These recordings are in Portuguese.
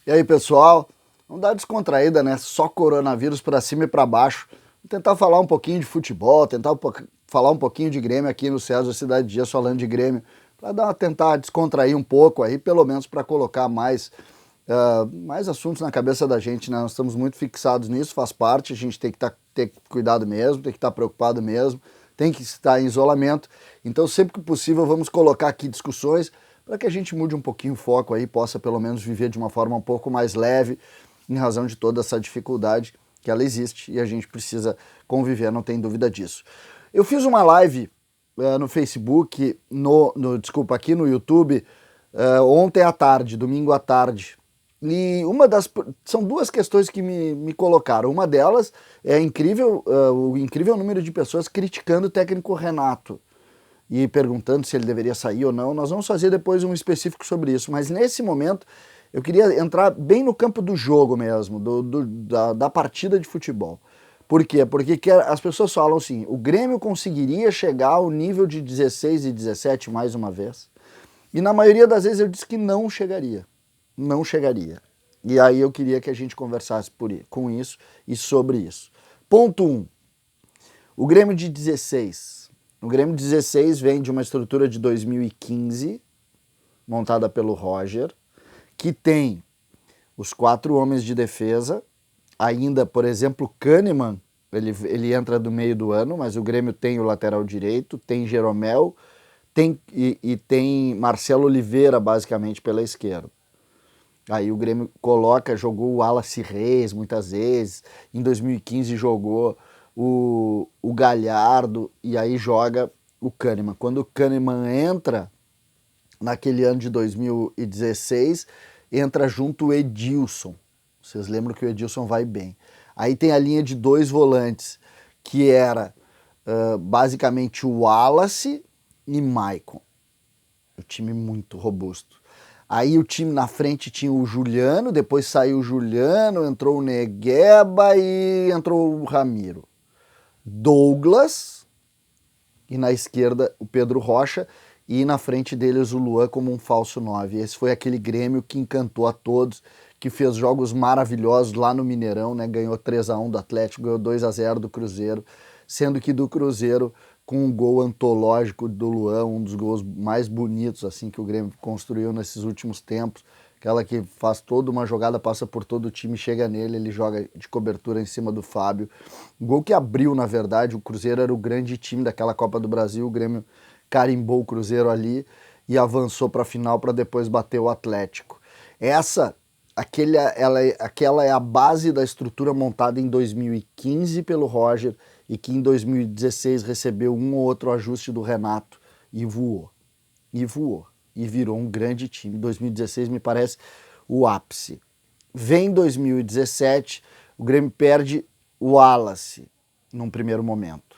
E aí, pessoal? Vamos dar uma descontraída, né? Só coronavírus para cima e para baixo. Vou tentar falar um pouquinho de futebol, falar um pouquinho de Grêmio aqui no César Cidade Dias, falando de Grêmio, para tentar descontrair um pouco aí, pelo menos para colocar mais assuntos na cabeça da gente, né? Nós estamos muito fixados nisso, faz parte, a gente tem que ter cuidado mesmo, tem que estar preocupado mesmo, tem que estar em isolamento. Então, sempre que possível, vamos colocar aqui discussões para que a gente mude um pouquinho o foco aí, possa pelo menos viver de uma forma um pouco mais leve, em razão de toda essa dificuldade que ela existe e a gente precisa conviver, não tem dúvida disso. Eu fiz uma live no Facebook, desculpa, aqui no YouTube, ontem à tarde, domingo à tarde, e são duas questões que me colocaram. Uma delas é o incrível número de pessoas criticando o técnico Renato e perguntando se ele deveria sair ou não. Nós vamos fazer depois um específico sobre isso, mas nesse momento eu queria entrar bem no campo do jogo mesmo, da partida de futebol. Por quê? Porque as pessoas falam assim, o Grêmio conseguiria chegar ao nível de 16 e 17 mais uma vez? E na maioria das vezes eu disse que não chegaria. Não chegaria. E aí eu queria que a gente conversasse com isso e sobre isso. Ponto 1. O Grêmio de 16. O Grêmio de 16 vem de uma estrutura de 2015, montada pelo Roger, que tem os 4 homens de defesa, ainda, por exemplo, Kahneman, ele entra do meio do ano, mas o Grêmio tem o lateral direito, tem Jeromel, tem Marcelo Oliveira, basicamente, pela esquerda. Aí o Grêmio jogou o Wallace Reis muitas vezes, em 2015 jogou o Galhardo e aí joga o Kahneman. Quando o Kahneman entra, naquele ano de 2016, entra junto o Edilson. Vocês lembram que o Edilson vai bem. Aí tem a linha de 2 volantes, que era basicamente o Wallace e Maicon. O time muito robusto. Aí o time na frente tinha o Juliano, depois saiu o Juliano, entrou o Negueba e entrou o Ramiro. Douglas, e na esquerda o Pedro Rocha, e na frente deles o Luan como um falso 9. Esse foi aquele Grêmio que encantou a todos, que fez jogos maravilhosos lá no Mineirão, né? Ganhou 3-1 do Atlético, ganhou 2-0 do Cruzeiro, sendo que do Cruzeiro, com um gol antológico do Luan, um dos gols mais bonitos assim que o Grêmio construiu nesses últimos tempos, aquela que faz toda uma jogada, passa por todo o time, chega nele, ele joga de cobertura em cima do Fábio. Um gol que abriu, na verdade, o Cruzeiro era o grande time daquela Copa do Brasil, o Grêmio carimbou o Cruzeiro ali e avançou para a final para depois bater o Atlético. Aquela é a base da estrutura montada em 2015 pelo Roger e que em 2016 recebeu um ou outro ajuste do Renato e voou. E voou. E virou um grande time. 2016 me parece o ápice. Vem 2017, o Grêmio perde o Wallace num primeiro momento.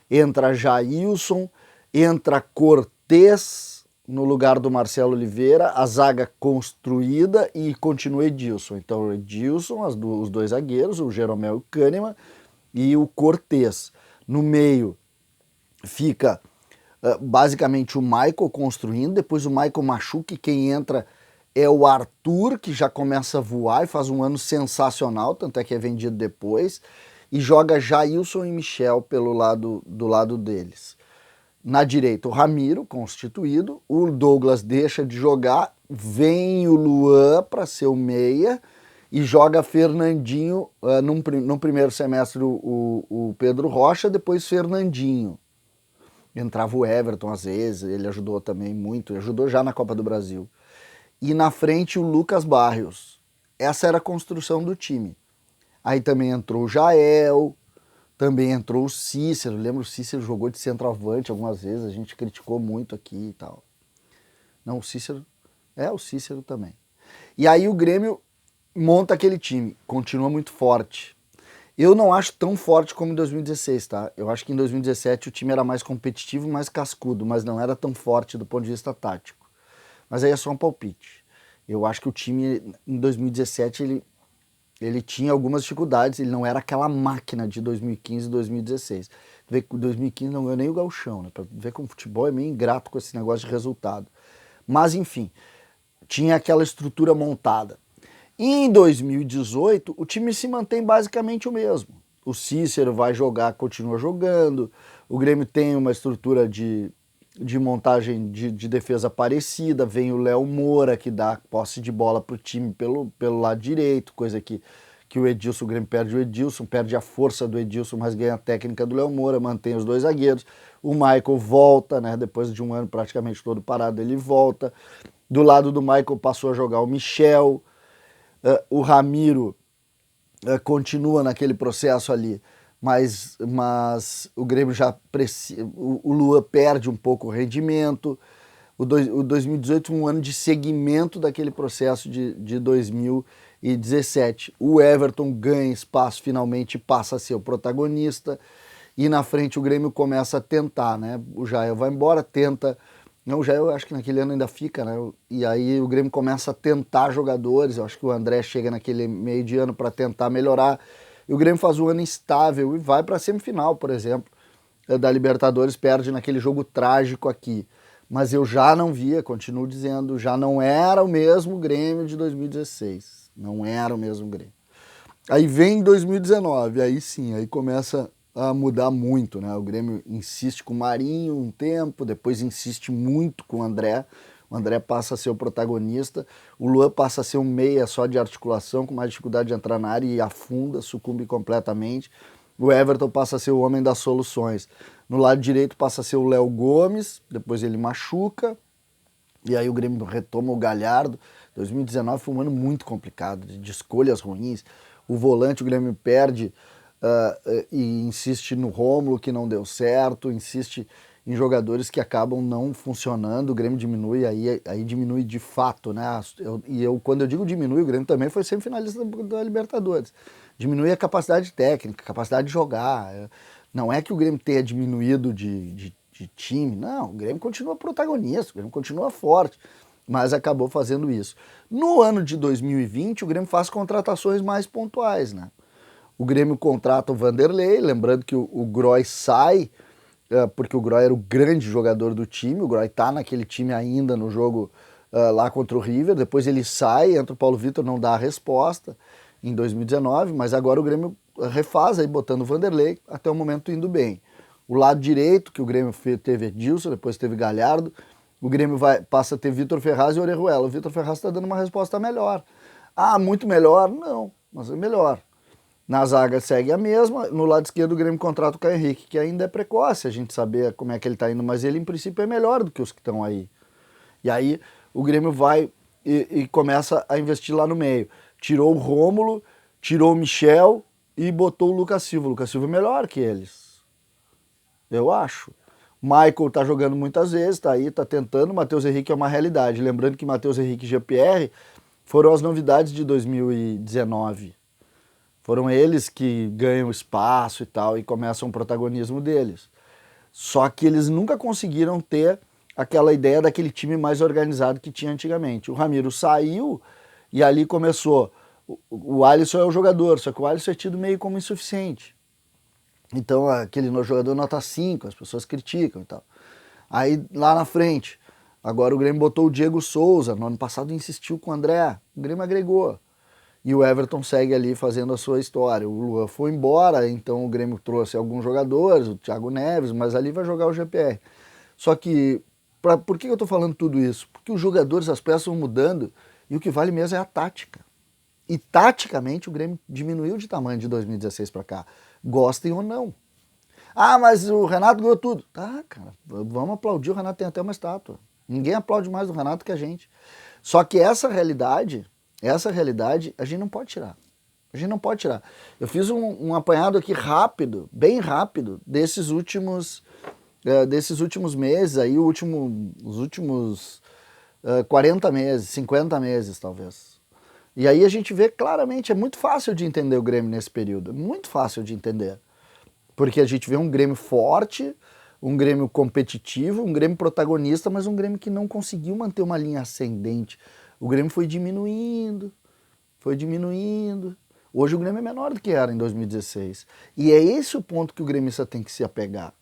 Entra Jailson, entra Cortez no lugar do Marcelo Oliveira, a zaga construída e continua Edilson. Então Edilson, os 2 zagueiros, o Jeromel e o Kahneman, e o Cortez. No meio fica basicamente o Michael construindo, depois o Michael machuca e quem entra é o Arthur, que já começa a voar e faz um ano sensacional, tanto é que é vendido depois, e joga Jailson e Michel do lado deles. Na direita, o Ramiro, constituído, o Douglas deixa de jogar, vem o Luan para ser o meia e joga Fernandinho, no primeiro semestre o Pedro Rocha, depois Fernandinho. Entrava o Everton às vezes, ele ajudou também muito, ajudou já na Copa do Brasil. E na frente o Lucas Barrios. Essa era a construção do time. Aí também entrou o Jael, também entrou o Cícero. Lembra, o Cícero jogou de centroavante algumas vezes, a gente criticou muito aqui e tal. Não, o Cícero também. E aí o Grêmio monta aquele time, continua muito forte. Eu não acho tão forte como em 2016, tá? Eu acho que em 2017 o time era mais competitivo, mais cascudo, mas não era tão forte do ponto de vista tático. Mas aí é só um palpite. Eu acho que o time em 2017 ele tinha algumas dificuldades, ele não era aquela máquina de 2015 e 2016. Vê que 2015 não ganhou nem o gauchão, né? Pra ver como o futebol é meio ingrato com esse negócio de resultado. Mas enfim, tinha aquela estrutura montada. Em 2018, o time se mantém basicamente o mesmo. O Cícero vai jogar, continua jogando, o Grêmio tem uma estrutura de montagem de defesa parecida, vem o Léo Moura, que dá posse de bola para o time pelo lado direito, coisa que o Edilson, o Grêmio perde o Edilson, perde a força do Edilson, mas ganha a técnica do Léo Moura, mantém os dois zagueiros. O Michael volta, né? Depois de um ano praticamente todo parado, ele volta. Do lado do Michael passou a jogar o Michel. O Ramiro continua naquele processo ali, mas o Grêmio já precisa. O Luan perde um pouco o rendimento. O 2018 foi um ano de segmento daquele processo de 2017. O Everton ganha espaço finalmente e passa a ser o protagonista. E na frente o Grêmio começa a tentar, né? O Jael vai embora, tenta. Não, o Jael eu acho que naquele ano ainda fica, né? E aí o Grêmio começa a tentar jogadores. Eu acho que o André chega naquele meio de ano para tentar melhorar. E o Grêmio faz um ano instável e vai para a semifinal, por exemplo, da Libertadores, perde naquele jogo trágico aqui. Mas eu já não via, continuo dizendo, já não era o mesmo Grêmio de 2016. Não era o mesmo Grêmio. Aí vem 2019, aí sim, aí começa a mudar muito, né? O Grêmio insiste com o Marinho um tempo, depois insiste muito com o André. O André passa a ser o protagonista, o Luan passa a ser um meia só de articulação, com mais dificuldade de entrar na área e afunda, sucumbe completamente. O Everton passa a ser o homem das soluções. No lado direito passa a ser o Léo Gomes, depois ele machuca, e aí o Grêmio retoma o Galhardo. 2019 foi um ano muito complicado, de escolhas ruins. O volante o Grêmio perde e insiste no Rômulo, que não deu certo, insiste em jogadores que acabam não funcionando, o Grêmio diminui, aí diminui de fato, né? Quando eu digo diminui, o Grêmio também foi semifinalista da Libertadores. Diminui a capacidade técnica, a capacidade de jogar. Não é que o Grêmio tenha diminuído de time, não, o Grêmio continua protagonista, o Grêmio continua forte, mas acabou fazendo isso. No ano de 2020, o Grêmio faz contratações mais pontuais, né? O Grêmio contrata o Vanderlei, lembrando que o Groy sai, porque o Groy era o grande jogador do time, o Groy tá naquele time ainda no jogo lá contra o River, depois ele sai, entra o Paulo Vitor, não dá a resposta em 2019, mas agora o Grêmio refaz aí botando o Vanderlei, até o momento indo bem. O lado direito, que o Grêmio teve Edilson, depois teve Galhardo, o Grêmio passa a ter Vitor Ferraz e Orejuela. O Vitor Ferraz está dando uma resposta melhor. Ah, muito melhor? Não, mas é melhor. Na zaga segue a mesma, no lado esquerdo o Grêmio contrata o Caio Henrique, que ainda é precoce a gente saber como é que ele está indo, mas ele em princípio é melhor do que os que estão aí. E aí o Grêmio vai e começa a investir lá no meio. Tirou o Rômulo, tirou o Michel e botou o Lucas Silva. O Lucas Silva é melhor que eles, eu acho. O Michael tá jogando muitas vezes, tá aí, tá tentando. O Matheus Henrique é uma realidade. Lembrando que Matheus Henrique e Jean-Pierre foram as novidades de 2019. Foram eles que ganham espaço e tal, e começam o protagonismo deles. Só que eles nunca conseguiram ter aquela ideia daquele time mais organizado que tinha antigamente. O Ramiro saiu e ali começou. O Alisson é o jogador, só que o Alisson é tido meio como insuficiente. Então aquele jogador nota 5, as pessoas criticam e tal. Aí lá na frente, agora o Grêmio botou o Diego Souza, no ano passado insistiu com o André, o Grêmio agregou. E o Everton segue ali fazendo a sua história. O Luan foi embora, então o Grêmio trouxe alguns jogadores, o Thiago Neves, mas ali vai jogar o GPR. Só que, por que eu estou falando tudo isso? Porque os jogadores, as peças vão mudando e o que vale mesmo é a tática. E taticamente o Grêmio diminuiu de tamanho de 2016 para cá. Gostem ou não. Ah, mas o Renato ganhou tudo. Tá, cara, vamos aplaudir, o Renato tem até uma estátua. Ninguém aplaude mais o Renato que a gente. Só que essa realidade a gente não pode tirar. A gente não pode tirar. Eu fiz um apanhado aqui rápido, bem rápido, desses últimos meses, aí, os últimos 40 meses, 50 meses talvez. E aí a gente vê claramente, é muito fácil de entender o Grêmio nesse período, muito fácil de entender. Porque a gente vê um Grêmio forte, um Grêmio competitivo, um Grêmio protagonista, mas um Grêmio que não conseguiu manter uma linha ascendente. O Grêmio foi diminuindo, foi diminuindo. Hoje o Grêmio é menor do que era em 2016. E é esse o ponto que o gremista tem que se apegar.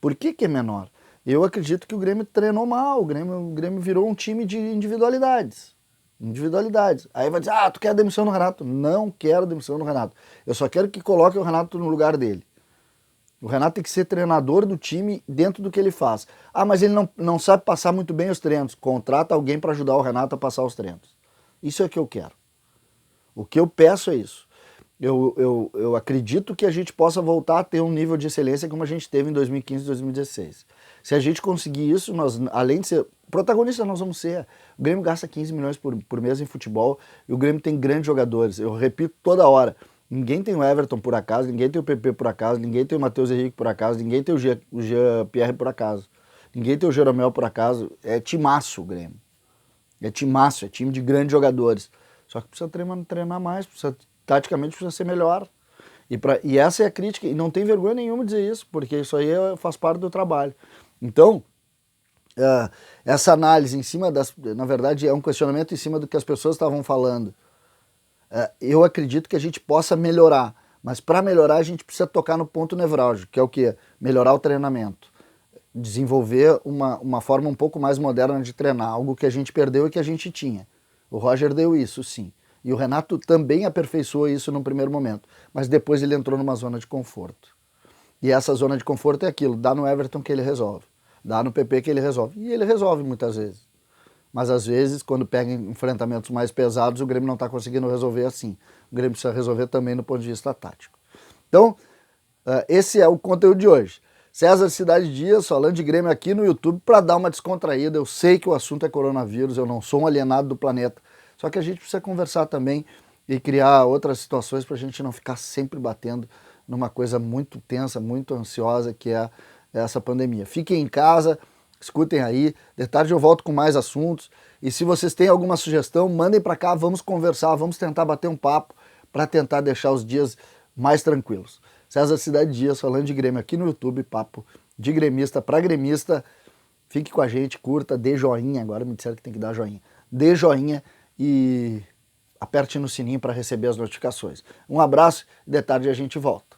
Por que é menor? Eu acredito que o Grêmio treinou mal, o Grêmio virou um time de individualidades. Individualidades. Aí vai dizer, tu quer a demissão do Renato? Não quero a demissão do Renato. Eu só quero que coloque o Renato no lugar dele. O Renato tem que ser treinador do time dentro do que ele faz. Mas ele não sabe passar muito bem os treinos. Contrata alguém para ajudar o Renato a passar os treinos. Isso é o que eu quero. O que eu peço é isso. Eu acredito que a gente possa voltar a ter um nível de excelência como a gente teve em 2015 e 2016. Se a gente conseguir isso, nós, além de ser protagonista, nós vamos ser. O Grêmio gasta 15 milhões por mês em futebol e o Grêmio tem grandes jogadores. Eu repito toda hora. Ninguém tem o Everton por acaso, ninguém tem o PP por acaso, ninguém tem o Matheus Henrique por acaso, ninguém tem o Jean-Pierre por acaso, ninguém tem o Jeromel por acaso. É timaço o Grêmio. É timaço, é time de grandes jogadores. Só que precisa treinar mais, taticamente precisa ser melhor. E essa é a crítica, e não tem vergonha nenhuma de dizer isso, porque isso aí faz parte do trabalho. Então, essa análise em cima na verdade é um questionamento em cima do que as pessoas estavam falando. Eu acredito que a gente possa melhorar, mas para melhorar a gente precisa tocar no ponto nevrálgico, que é o quê? Melhorar o treinamento. Desenvolver uma forma um pouco mais moderna de treinar, algo que a gente perdeu e que a gente tinha. O Roger deu isso, sim. E o Renato também aperfeiçoou isso no primeiro momento, mas depois ele entrou numa zona de conforto. E essa zona de conforto é aquilo, dá no Everton que ele resolve, dá no PP que ele resolve. E ele resolve muitas vezes. Mas às vezes, quando pega enfrentamentos mais pesados, o Grêmio não está conseguindo resolver assim. O Grêmio precisa resolver também no ponto de vista tático. Então, esse é o conteúdo de hoje. César Cidade Dias, falando de Grêmio aqui no YouTube, para dar uma descontraída. Eu sei que o assunto é coronavírus, eu não sou um alienado do planeta, só que a gente precisa conversar também e criar outras situações para a gente não ficar sempre batendo numa coisa muito tensa, muito ansiosa, que é essa pandemia. Fiquem em casa, escutem aí, de tarde eu volto com mais assuntos, e se vocês têm alguma sugestão, mandem para cá, vamos conversar, vamos tentar bater um papo para tentar deixar os dias mais tranquilos. César Cidade Dias, falando de Grêmio aqui no YouTube, papo de gremista para gremista. Fique com a gente, curta, dê joinha, agora me disseram que tem que dar joinha. Dê joinha e aperte no sininho para receber as notificações. Um abraço, de tarde a gente volta.